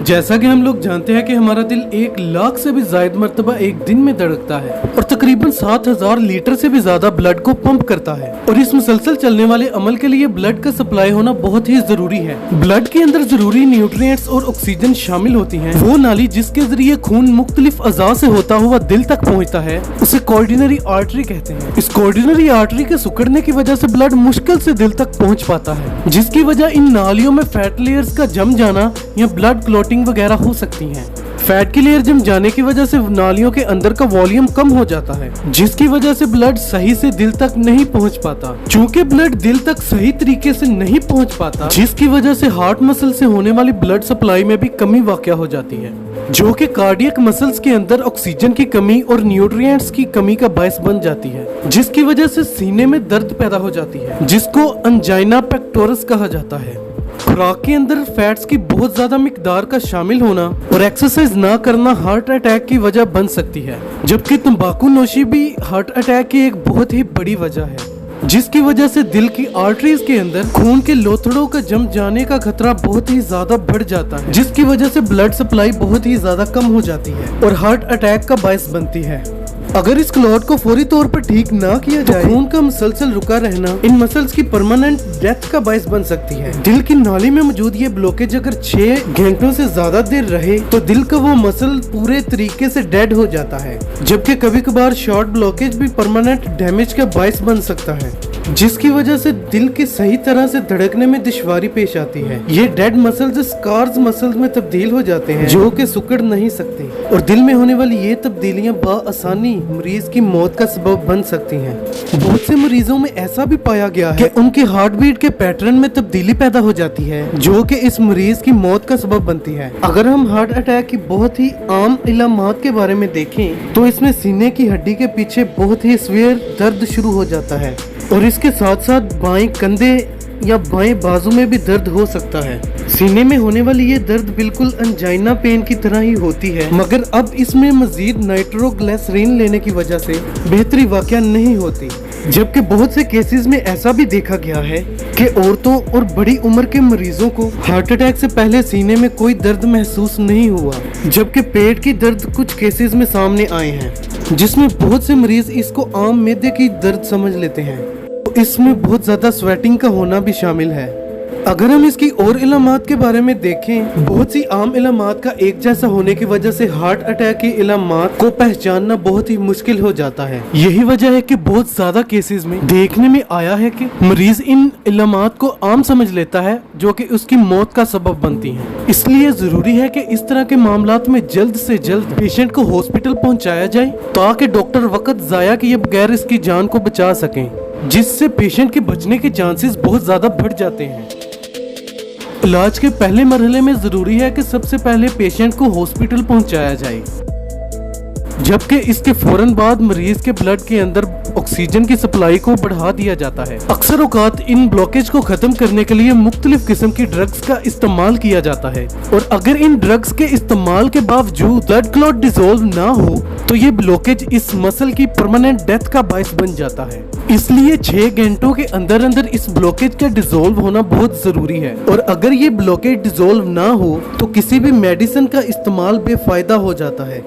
जैसा कि हम लोग जानते हैं कि हमारा दिल 1 लाख से भी ज्यादा मर्तबा एक दिन में धड़कता है और तकरीबन 7000 लीटर से भी ज्यादा ब्लड को पंप करता है। और इस मुसलसल चलने वाले अमल के लिए ब्लड का सप्लाई होना बहुत ही जरूरी है। ब्लड के अंदर जरूरी न्यूट्रिएंट्स और ऑक्सीजन शामिल होती है। वो नाली जिसके जरिए खून मुख्तलिफ अज़ा से होता हुआ दिल तक पहुँचता है उसे कोऑर्डिनरी आर्टरी कहते हैं। इस कोऑर्डिनरी आर्टरी के सिकुड़ने की वजह से ब्लड मुश्किल से दिल तक पहुँच पाता है, जिसकी वजह इन नालियों में फैट लेयर्स का जम जाना या ब्लड क्लॉटिंग वगैरह हो सकती है। फैट की लेयर जम जाने की वजह से नालियों के अंदर का वॉल्यूम कम हो जाता है, जिसकी वजह से ब्लड सही से दिल तक नहीं पहुंच पाता। चूंकि ब्लड दिल तक सही तरीके से नहीं पहुंच पाता, जिसकी वजह से हार्ट मसल से होने वाली ब्लड सप्लाई में भी कमी वाक़या हो जाती है, जो कि कार्डियक मसल्स के अंदर ऑक्सीजन की कमी और न्यूट्रिएंट्स की कमी का बायस बन जाती है, जिसकी वजह से सीने में दर्द पैदा हो जाती है, जिसको अंजाइना पेक्टोरस कहा जाता है। खुराक के अंदर फैट्स की बहुत ज्यादा मिकदार का शामिल होना और एक्सरसाइज ना करना हार्ट अटैक की वजह बन सकती है, जबकि तंबाकू नोशी भी हार्ट अटैक की एक बहुत ही बड़ी वजह है, जिसकी वजह से दिल की आर्टरीज के अंदर खून के लोथड़ों का जम जाने का खतरा बहुत ही ज्यादा बढ़ जाता है, जिसकी वजह से ब्लड सप्लाई बहुत ही ज्यादा कम हो जाती है और हार्ट अटैक का बायस बनती है। अगर इस क्लॉट को फौरी तौर पर ठीक ना किया जाए तो खून का मुसलसल रुका रहना इन मसल्स की परमानेंट डेथ का बायस बन सकती है। दिल की नाली में मौजूद ये ब्लॉकेज अगर 6 घंटों से ज्यादा देर रहे तो दिल का वो मसल पूरे तरीके से डेड हो जाता है, जबकि कभी कभार शॉर्ट ब्लॉकेज भी परमानेंट डैमेज का बायस बन सकता है, जिसकी वजह से दिल की सही तरह से धड़कने में दुश्वारी पेश आती है। ये डेड मसल्स स्कार्स मसल्स में तब्दील हो जाते हैं, जो कि सिकुड़ नहीं सकते, और दिल में होने वाली ये तब्दीलियां बाआसानी मरीज की मौत का सबब बन सकती हैं। बहुत से मरीजों में ऐसा भी पाया गया है कि उनके हार्ट बीट के पैटर्न में तब्दीली पैदा हो जाती है, जो कि इस मरीज की मौत का सबब बनती है। अगर हम हार्ट अटैक की बहुत ही आम इलामात के बारे में देखें तो इसमें सीने की हड्डी के पीछे बहुत ही सीवियर दर्द शुरू हो जाता है और इसके साथ साथ बाएं कंधे या बाएं बाजू में भी दर्द हो सकता है। सीने में होने वाली ये दर्द बिल्कुल अंजाइना पेन की तरह ही होती है, मगर अब इसमें मजीद नाइट्रोग्लिसरीन लेने की वजह से बेहतरी वाक़या नहीं होती। जबकि बहुत से केसेस में ऐसा भी देखा गया है कि औरतों और बड़ी उम्र के मरीजों को हार्ट अटैक से पहले सीने में कोई दर्द महसूस नहीं हुआ, जबकि पेट की दर्द कुछ केसेस में सामने आए हैं, जिसमें बहुत से मरीज इसको आम मैदे की दर्द समझ लेते हैं। तो इसमें बहुत ज्यादा स्वेटिंग का होना भी शामिल है। अगर हम इसकी और इलामात के बारे में देखें, बहुत सी आम इलामात का एक जैसा होने की वजह से हार्ट अटैक की इलामात को पहचानना बहुत ही मुश्किल हो जाता है। यही वजह है कि बहुत ज्यादा केसेस में देखने में आया है कि मरीज इन इलामात को आम समझ लेता है, जो कि उसकी मौत का सबब बनती है। इसलिए जरूरी है कि इस तरह के मामलात में जल्द से जल्द पेशेंट को हॉस्पिटल पहुंचाया जाए, ताकि डॉक्टर वक्त जाया किए बगैर इसकी जान को बचा सकें, जिससे पेशेंट के बचने के चांसेस बहुत ज्यादा बढ़ जाते हैं। इलाज के पहले मरहले में जरूरी है कि सबसे पहले पेशेंट को हॉस्पिटल पहुंचाया जाए, जबकि इसके फौरन बाद मरीज के ब्लड के अंदर ऑक्सीजन की सप्लाई को बढ़ा दिया जाता है। अक्सर औकात इन ब्लॉकेज को खत्म करने के लिए मुख्तलिफ किस्म की ड्रग्स का इस्तेमाल किया जाता है, और अगर इन ड्रग्स के इस्तेमाल के बावजूद ब्लड क्लॉट डिसॉल्व ना हो तो ये ब्लॉकेज इस मसल की परमानेंट डेथ का बायस बन जाता है। इसलिए 6 घंटों के अंदर अंदर इस ब्लॉकेज का डिसॉल्व होना बहुत जरूरी है, और अगर ये ब्लॉकेज डिसॉल्व ना हो तो किसी भी मेडिसिन का इस्तेमाल बेफायदा हो जाता है।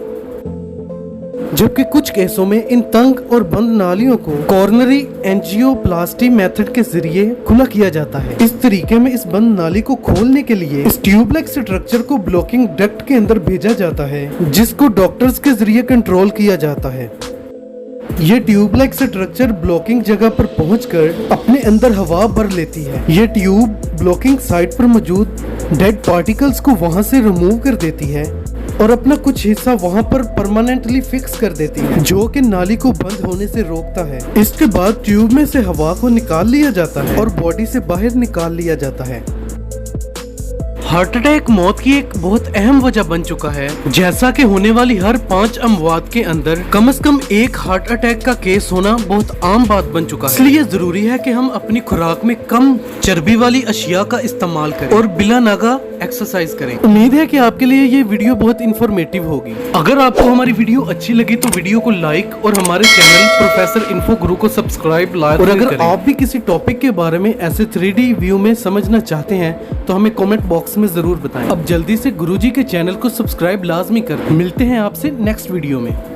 जबकि कुछ केसों में इन तंग और बंद नालियों को कॉर्नरी एंजियोप्लास्टी मेथड के जरिए खुला किया जाता है। इस तरीके में इस बंद नाली को खोलने के लिए इस ट्यूबलाइक स्ट्रक्चर को ब्लॉकिंग डक्ट के अंदर भेजा जाता है, जिसको डॉक्टर्स के जरिए कंट्रोल किया जाता है। ये ट्यूबलाइक स्ट्रक्चर ब्लॉकिंग जगह पर पहुंचकर अपने अंदर हवा भर लेती है। ये ट्यूब ब्लॉकिंग साइट पर मौजूद डेड पार्टिकल्स को वहां से रिमूव कर देती है और अपना कुछ हिस्सा वहां पर परमानेंटली फिक्स कर देती है, जो कि नाली को बंद होने से रोकता है। इसके बाद ट्यूब में से हवा को निकाल लिया जाता है और बॉडी से बाहर निकाल लिया जाता है। हार्ट अटैक मौत की एक बहुत अहम वजह बन चुका है, जैसा कि होने वाली हर 5 अमवात के अंदर कम से कम एक हार्ट अटैक का केस होना बहुत आम बात बन चुका है। इसलिए जरूरी है कि हम अपनी खुराक में कम चर्बी वाली अशिया का इस्तेमाल करें और बिला नागा एक्सरसाइज करें। उम्मीद है कि आपके लिए ये वीडियो बहुत इंफॉर्मेटिव होगी। अगर आपको हमारी वीडियो अच्छी लगी तो वीडियो को लाइक और हमारे चैनल प्रोफेसर इन्फो गुरु को सब्सक्राइब लाइक और अगर आप भी किसी टॉपिक के बारे में ऐसे 3D व्यू में समझना चाहते हैं तो हमें कमेंट बॉक्स में में जरूर बताएं। अब जल्दी से गुरुजी के चैनल को सब्सक्राइब लाजमी कर। मिलते हैं आपसे नेक्स्ट वीडियो में।